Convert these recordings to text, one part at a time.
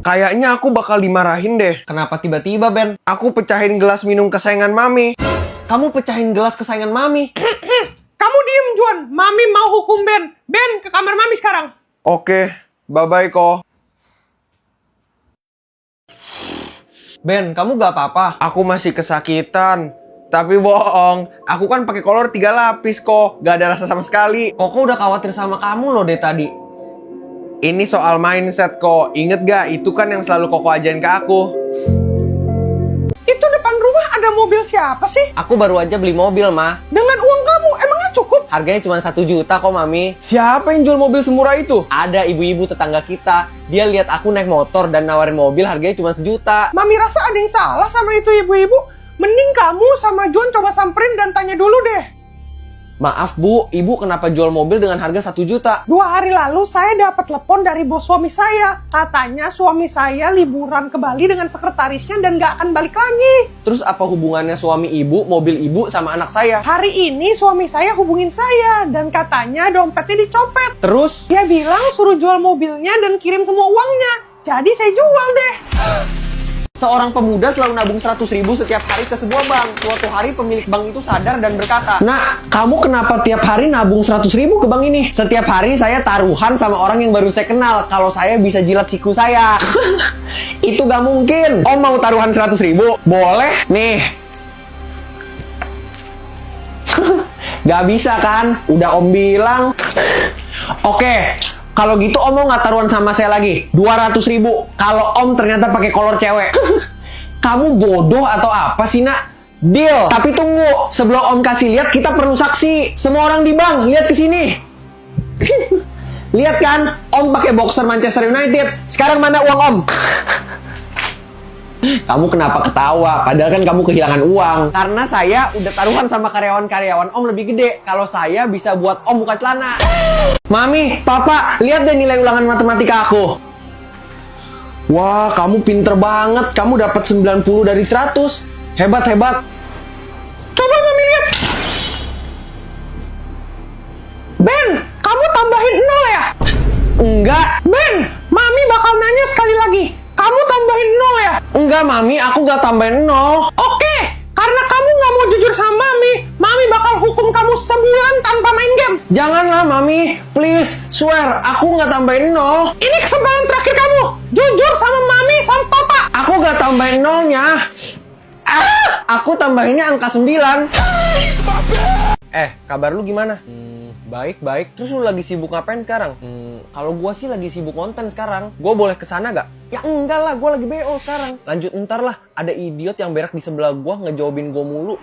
Kayaknya aku bakal dimarahin deh. Kenapa tiba-tiba, Ben? Aku pecahin gelas minum kesayangan Mami. Kamu pecahin gelas kesayangan Mami. Kamu diem, Juan. Mami mau hukum Ben. Ben, ke kamar Mami sekarang. Oke, bye-bye kok. Ben, kamu gak apa-apa? Aku masih kesakitan. Tapi bohong, aku kan pakai kolor 3 lapis kok. Gak ada rasa sama sekali. Koko udah khawatir sama kamu loh dari tadi. Ini soal mindset kok. Ingat gak, itu kan yang selalu Koko ajarin ke aku. Itu depan rumah ada mobil siapa sih? Aku baru aja beli mobil, Ma. Dengan uang kamu, emangnya cukup? Harganya cuma 1 juta kok, Mami. Siapa yang jual mobil semurah itu? Ada ibu-ibu tetangga kita. Dia lihat aku naik motor dan nawarin mobil harganya cuma 1 juta. Mami rasa ada yang salah sama itu ibu-ibu. Mending kamu sama John coba samperin dan tanya dulu deh. Maaf, Bu. Ibu kenapa jual mobil dengan harga 1 juta? 2 hari lalu saya dapat telepon dari bos suami saya. Katanya suami saya liburan ke Bali dengan sekretarisnya dan gak akan balik lagi. Terus apa hubungannya suami ibu, mobil ibu, sama anak saya? Hari ini suami saya hubungin saya dan katanya dompetnya dicopet. Terus? Dia bilang suruh jual mobilnya dan kirim semua uangnya. Jadi saya jual deh. Seorang pemuda selalu nabung 100.000 setiap hari ke sebuah bank. Suatu hari pemilik bank itu sadar dan berkata, "Nak, kamu kenapa tiap hari nabung 100.000 ke bank ini?" "Setiap hari saya taruhan sama orang yang baru saya kenal. Kalau saya bisa jilat siku saya." "Itu gak mungkin." Om mau taruhan 100.000? "Boleh, nih." Gak bisa kan? Udah Om bilang. Oke, kalau gitu Om mau nggak taruhan sama saya lagi? 200.000. Kalau Om ternyata pakai kolor cewek. Kamu bodoh atau apa sih, Nak? Deal. Tapi tunggu, sebelum Om kasih lihat kita perlu saksi. Semua orang di bank, lihat ke sini. Lihat kan? Om pakai boxer Manchester United. Sekarang mana uang Om? Kamu kenapa ketawa? Padahal kan kamu kehilangan uang. Karena saya udah taruhan sama karyawan-karyawan Om lebih gede. Kalau saya bisa buat Om buka celana. Mami, Papa, lihat deh nilai ulangan matematika aku. Wah, kamu pinter banget. Kamu dapat 90 dari 100. Hebat, hebat. Coba Mami lihat. Ben, kamu tambahin 0 ya? Enggak. Ben, Mami bakal nanya sekali lagi. Kamu tambahin 0 ya? Enggak, Mami. Aku gak tambahin 0. Oke, karena kamu nggak mau jujur sama Mami, Mami bakal hukum kamu sebulan tanpa main game. Janganlah, Mami. Please, swear. Aku gak tambahin 0. Ini kesempatan terakhir kamu. Jujur sama Mami, sama Papa. Aku gak tambahin 0-nya. Aku tambahinnya angka 9. Kabar lu gimana? Baik. Terus lu lagi sibuk ngapain sekarang? Kalau gua sih lagi sibuk konten sekarang. Gua boleh kesana gak? Ya enggak lah, gua lagi BO sekarang. Lanjut ntar lah, ada idiot yang berak di sebelah gua ngejawabin gua mulu.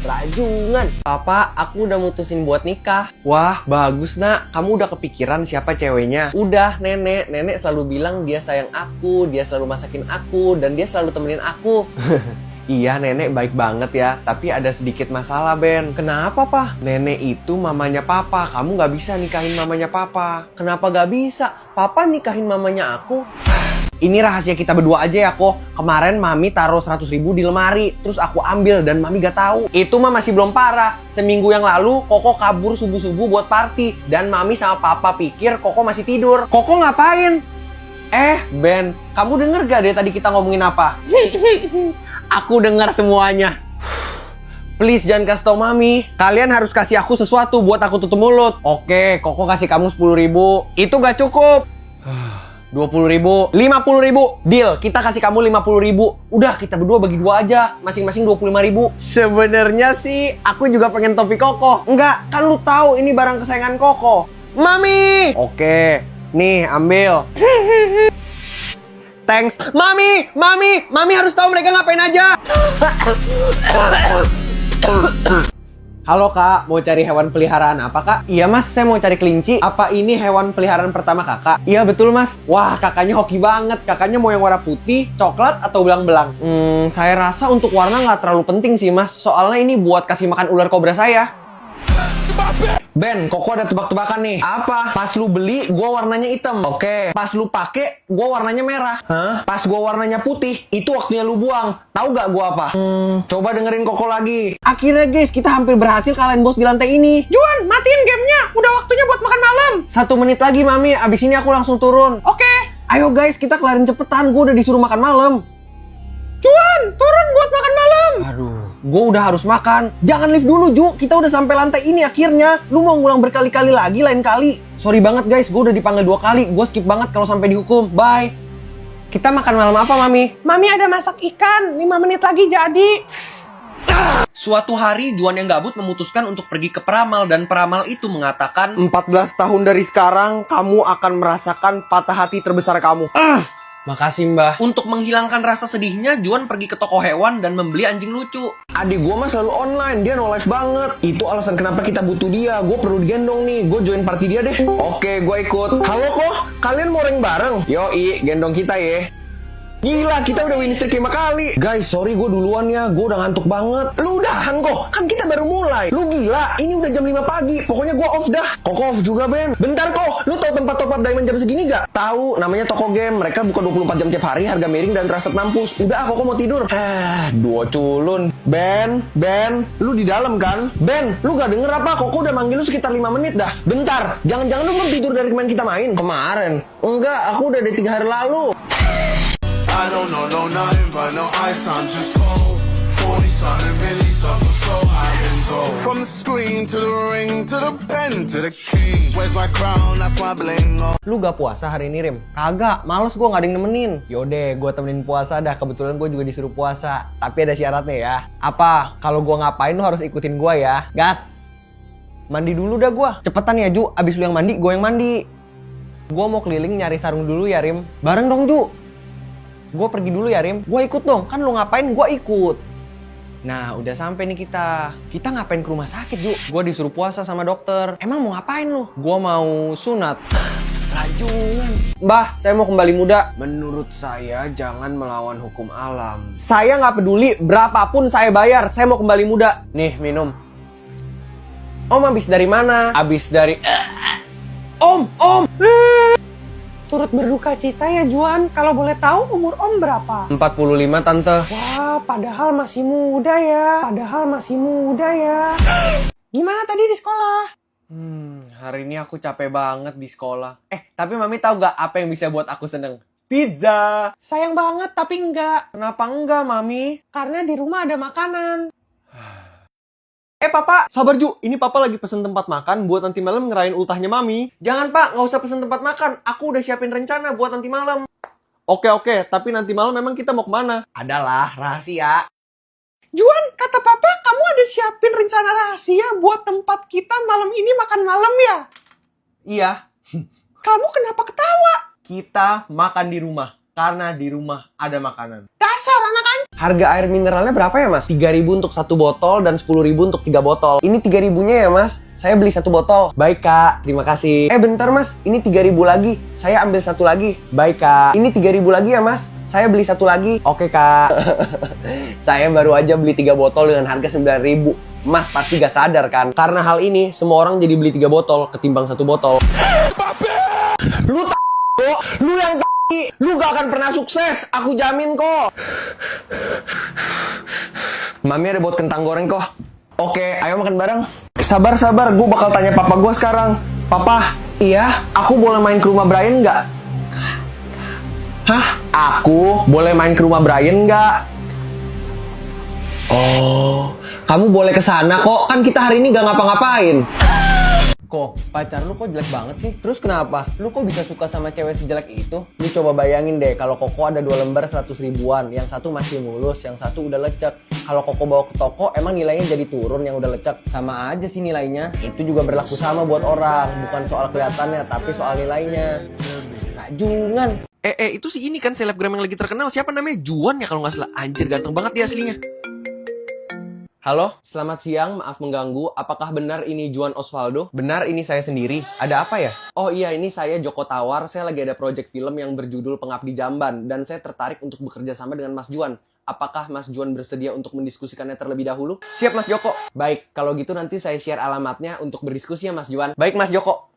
Rajungan. Papa, aku udah mutusin buat nikah. Wah, bagus, Nak. Kamu udah kepikiran siapa ceweknya? Udah, Nenek. Nenek selalu bilang dia sayang aku, dia selalu masakin aku, dan dia selalu temenin aku. Iya, Nenek baik banget ya. Tapi ada sedikit masalah, Ben. Kenapa, Pa? Nenek itu mamanya Papa. Kamu gak bisa nikahin mamanya Papa. Kenapa gak bisa? Papa nikahin mamanya aku. Ini rahasia kita berdua aja ya, kok. Kemarin Mami taruh 100.000 di lemari. Terus aku ambil dan Mami gak tahu. Itu mah masih belum parah. Seminggu yang lalu, Koko kabur subuh-subuh buat party. Dan Mami sama Papa pikir Koko masih tidur. Koko ngapain? Ben, kamu denger gak dari tadi kita ngomongin apa? Aku dengar semuanya. Please jangan kasih tau Mami. Kalian harus kasih aku sesuatu buat aku tutup mulut. Oke, Koko kasih kamu 10.000. Itu gak cukup. 20.000, 50.000. Deal, kita kasih kamu 50.000. Udah, kita berdua bagi 2 aja. Masing-masing 25.000. Sebenarnya sih aku juga pengen topi Koko. Enggak, kan lu tahu ini barang kesayangan Koko. Mami. Oke, nih ambil. Thanks. Mami harus tahu mereka ngapain aja. Halo Kak, mau cari hewan peliharaan apa Kak? Iya Mas, saya mau cari kelinci. Apa ini hewan peliharaan pertama Kakak? Iya betul Mas. Wah, kakaknya hoki banget. Kakaknya mau yang warna putih, coklat, atau belang-belang? Saya rasa untuk warna nggak terlalu penting sih Mas. Soalnya ini buat kasih makan ular kobra saya. Ben, Koko ada tebak-tebakan nih. Apa? Pas lu beli, gua warnanya hitam. Oke. Pas lu pake, gua warnanya merah. Hah? Pas gua warnanya putih, itu waktunya lu buang. Tahu gak gua apa? Coba dengerin Koko lagi. Akhirnya guys, kita hampir berhasil kalahin bos di lantai ini. Juan, matiin gamenya. Udah waktunya buat makan malam. 1 menit lagi, Mami. Abis ini aku langsung turun. Oke, Ayo guys, kita kelarin cepetan. Gue udah disuruh makan malam. Juan, turun buat makan malam. Aduh, gue udah harus makan. Jangan lift dulu, Ju. Kita udah sampai lantai ini akhirnya. Lu mau ngulang berkali-kali lagi lain kali. Sorry banget guys, gue udah dipanggil 2 kali. Gue skip banget kalau sampai dihukum. Bye. Kita makan malam apa, Mami? Mami ada masak ikan, 5 menit lagi jadi. Suatu hari, Juan yang gabut memutuskan untuk pergi ke peramal. Dan peramal itu mengatakan, 14 tahun dari sekarang, kamu akan merasakan patah hati terbesar kamu. makasih mbah. Untuk menghilangkan rasa sedihnya, Juan pergi ke toko hewan dan membeli anjing lucu. Adik gue mah selalu online, dia no life banget. Itu alasan kenapa kita butuh dia. Gue perlu digendong nih, gue join party dia deh. Oke, gue ikut. Halo kok, kalian mau ring bareng? Yoi, gendong kita ya. Gila, kita udah win streak 5 kali. Guys, sorry gue duluan ya, gue udah ngantuk banget. Lu udahan kok, kan kita baru mulai. Lu gila, ini udah jam 5 pagi. Pokoknya gue off dah. Kok off juga, Ben? Bentar kok, lu tau tempat top up diamond jam segini gak? Tahu, namanya toko game. Mereka buka 24 jam tiap hari, harga miring dan trusted mampus. Udah, kok mau tidur. Dua culun. Ben, lu di dalam kan? Ben, lu gak denger apa? Koko udah manggil lu sekitar 5 menit dah. Bentar, jangan-jangan lu belum tidur dari kemarin kita main? Kemarin? Enggak, aku udah dari 3 hari lalu. I don't know nothing but no ice, I'm just cold. 40 something really suffer, so I've been told. From the screen to the ring to the pen to the king. Where's my crown? That's my bling. Oh. Lu gak puasa hari ini, Rim? Kagak, males gue gak ada yang nemenin. Yaudah, gue temenin puasa dah. Kebetulan gue juga disuruh puasa. Tapi ada syaratnya ya. Apa? Kalau gue ngapain lu harus ikutin gue ya. Gas. Mandi dulu dah gue. Cepetan ya, Ju. Abis lu yang mandi, gue yang mandi. Gue mau keliling nyari sarung dulu ya, Rim. Bareng dong, Ju. Gue pergi dulu ya, Rim. Gue ikut dong. Kan lu ngapain, gue ikut. Nah, udah sampai nih kita. Kita ngapain ke rumah sakit, Ju? Gue disuruh puasa sama dokter. Emang mau ngapain lu? Gue mau sunat. Rajungan. Mbah, saya mau kembali muda. Menurut saya jangan melawan hukum alam. Saya nggak peduli berapapun saya bayar. Saya mau kembali muda. Nih, minum. Om habis dari mana? Habis dari... Om! Turut berduka cita ya Juan. Kalau boleh tahu umur Om berapa? 45, Tante. Wah, padahal masih muda ya. Gimana tadi di sekolah? Hari ini aku capek banget di sekolah. Tapi Mami tahu gak apa yang bisa buat aku seneng? Pizza. Sayang banget tapi enggak. Kenapa enggak, Mami? Karena di rumah ada makanan. Papa, sabar Ju. Ini Papa lagi pesen tempat makan buat nanti malam ngerayain ultahnya Mami. Jangan, Pak. Nggak usah pesen tempat makan. Aku udah siapin rencana buat nanti malam. Oke. Tapi nanti malam memang kita mau kemana? Adalah rahasia. Juan, kata Papa kamu ada siapin rencana rahasia buat tempat kita malam ini makan malam ya? Iya. Kamu kenapa ketawa? Kita makan di rumah. Karena di rumah ada makanan. Dasar anak anjing. Harga air mineralnya berapa ya, Mas? 3.000 untuk 1 botol dan 10.000 untuk 3 botol. Ini 3.000-nya ya, Mas? Saya beli 1 botol. Baik, Kak. Terima kasih. Bentar, Mas. Ini 3.000 lagi. Saya ambil 1 lagi. Baik, Kak. Ini 3.000 lagi ya, Mas? Saya beli 1 lagi. Oke, Kak. Saya baru aja beli 3 botol dengan harga 9.000. Mas pasti gak sadar kan? Karena hal ini, semua orang jadi beli 3 botol ketimbang 1 botol. Lu kok? Lu yang lu gak akan pernah sukses, aku jamin kok. Mami ada buat kentang goreng kok. Oke, ayo makan bareng. Sabar, gue bakal tanya papa gue sekarang. Papa, iya, aku boleh main ke rumah Brian nggak? Hah? Aku boleh main ke rumah Brian nggak? Oh, kamu boleh ke sana kok. Kan kita hari ini gak ngapa-ngapain. Kok, pacar lu kok jelek banget sih? Terus kenapa? Lu kok bisa suka sama cewek sejelek itu? Lu coba bayangin deh, kalau Koko ada 2 lembar 100 ribuan, yang satu masih mulus, yang satu udah lecek. Kalau Koko bawa ke toko, emang nilainya jadi turun yang udah lecek? Sama aja sih nilainya. Itu juga berlaku sama buat orang, bukan soal kelihatannya, tapi soal nilainya. Rajungan. Itu sih ini kan selebgram yang lagi terkenal, siapa namanya? Juan ya kalau nggak salah. Anjir, ganteng banget dia aslinya. Halo, selamat siang, maaf mengganggu. Apakah benar ini Juan Osvaldo? Benar, ini saya sendiri. Ada apa ya? Oh iya, ini saya Joko Tawar. Saya lagi ada project film yang berjudul Pengabdi Jamban. Dan saya tertarik untuk bekerja sama dengan Mas Juan. Apakah Mas Juan bersedia untuk mendiskusikannya terlebih dahulu? Siap, Mas Joko. Baik, kalau gitu nanti saya share alamatnya untuk berdiskusi ya, Mas Juan. Baik, Mas Joko.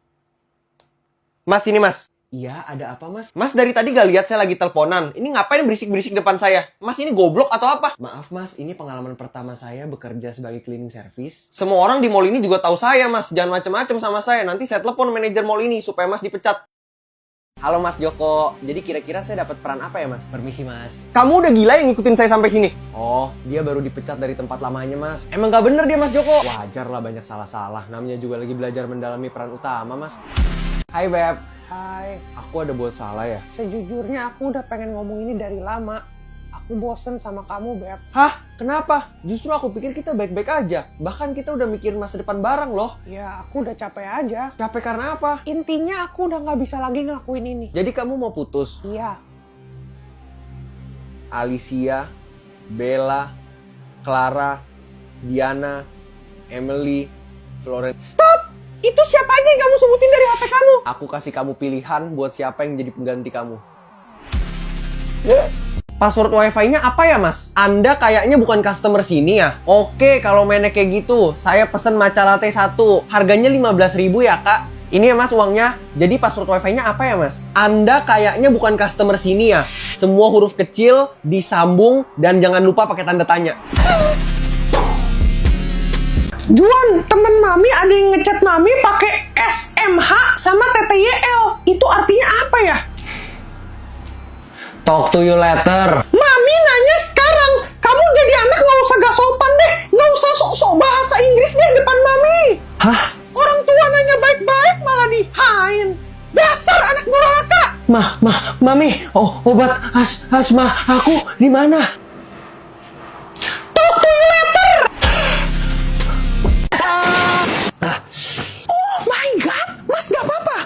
Mas, ini Mas. Iya, ada apa Mas? Mas dari tadi gak lihat saya lagi teleponan. Ini ngapain berisik-berisik depan saya? Mas ini goblok atau apa? Maaf Mas, ini pengalaman pertama saya bekerja sebagai cleaning service. Semua orang di mall ini juga tahu saya Mas. Jangan macem-macem sama saya. Nanti saya telepon manajer mall ini supaya Mas dipecat. Halo Mas Joko, jadi kira-kira saya dapat peran apa ya Mas? Permisi Mas. Kamu udah gila yang ngikutin saya sampai sini? Oh, dia baru dipecat dari tempat lamanya Mas. Emang gak bener dia Mas Joko? Wajar lah banyak salah-salah, namanya juga lagi belajar mendalami peran utama Mas. Hai Beb. Hai, Aku ada buat salah ya? sejujurnya aku udah pengen ngomong ini dari lama. Aku bosen sama kamu, Beb. Hah? Kenapa? Justru aku pikir kita baik-baik aja. Bahkan kita udah mikirin masa depan bareng loh. Ya, aku udah capek aja. Capek karena apa? Intinya aku udah nggak bisa lagi ngelakuin ini. Jadi kamu mau putus? Iya, Alicia, Bella, Clara, Diana, Emily, Florence. stop! Itu siapa aja yang kamu sebutin dari HP kamu? Aku kasih kamu pilihan buat siapa yang jadi pengganti kamu. Password wifi-nya apa ya Mas? Anda kayaknya bukan customer sini ya? Oke, kalau mainnya kayak gitu, saya pesen matcha latte 1. Harganya 15.000 ya Kak. Ini ya Mas uangnya. Jadi password wifi-nya apa ya Mas? Anda kayaknya bukan customer sini ya? Semua huruf kecil, disambung, dan jangan lupa pakai tanda tanya. Juan, temen Mami ada yang ngechat Mami pakai SMH sama TTYL. Itu artinya apa ya? Talk to you later. Mami nanya sekarang. Kamu jadi anak nggak usah gak sopan deh. Nggak usah sok-sok bahasa Inggris deh depan Mami. Hah? Orang tua nanya baik-baik malah dihain. Dasar anak durhaka. Mami, obat asma aku di mana? Talk to you later. Oh my God, Mas gak apa-apa.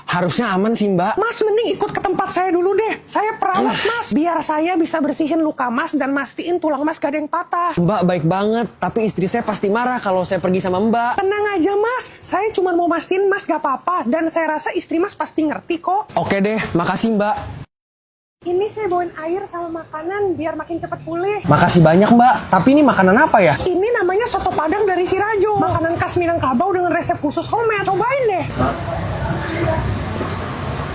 Harusnya aman sih Mbak. Mas mending ikut ke tempat saya dulu deh. Saya perawat Mas. Biar saya bisa bersihin luka Mas dan mastiin tulang Mas gak ada yang patah. Mbak baik banget, tapi istri saya pasti marah kalau saya pergi sama Mbak. Tenang aja Mas, saya cuma mau mastiin Mas gak apa-apa. Dan saya rasa istri Mas pasti ngerti kok. Oke deh, makasih Mbak. Ini saya bawain air sama makanan biar makin cepat pulih. Makasih banyak Mbak. Tapi ini makanan apa ya? Ini namanya soto padang dari si Rajo. Makanan khas Minangkabau dengan resep khusus homemade. Cobain deh.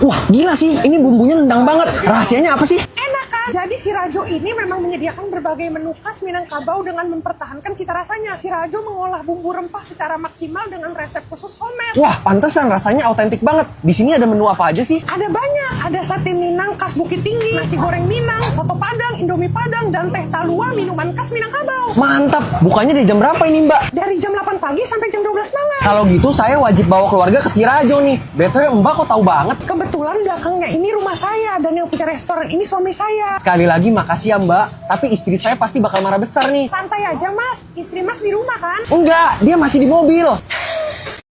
Wah gila sih, ini bumbunya nendang banget. Rahasianya apa sih? Enak kan? Jadi si Rajo ini memang menyediakan berbagai menu khas Minangkabau dengan mempertahankan cita rasanya. Si Rajo mengolah bumbu rempah secara maksimal dengan resep khusus homemade. Wah pantesan rasanya autentik banget. Di sini ada menu apa aja sih? Ada banyak. Ada sate Minang khas Bukit Tinggi, nasi goreng Minang, soto Padang, Indomie Padang, dan teh talua minuman khas Minangkabau. Mantap, bukannya dari jam berapa ini Mbak? Dari jam 8 pagi sampai jam 12 malam. Kalau gitu saya wajib bawa keluarga ke si Rajo nih. BTW Mbak kok tahu banget? Kebetulan belakangnya ini rumah saya dan yang punya restoran ini suami saya. Sekali lagi makasih ya Mbak. Tapi istri saya pasti bakal marah besar nih. Santai aja Mas, istri Mas di rumah kan? Enggak, dia masih di mobil.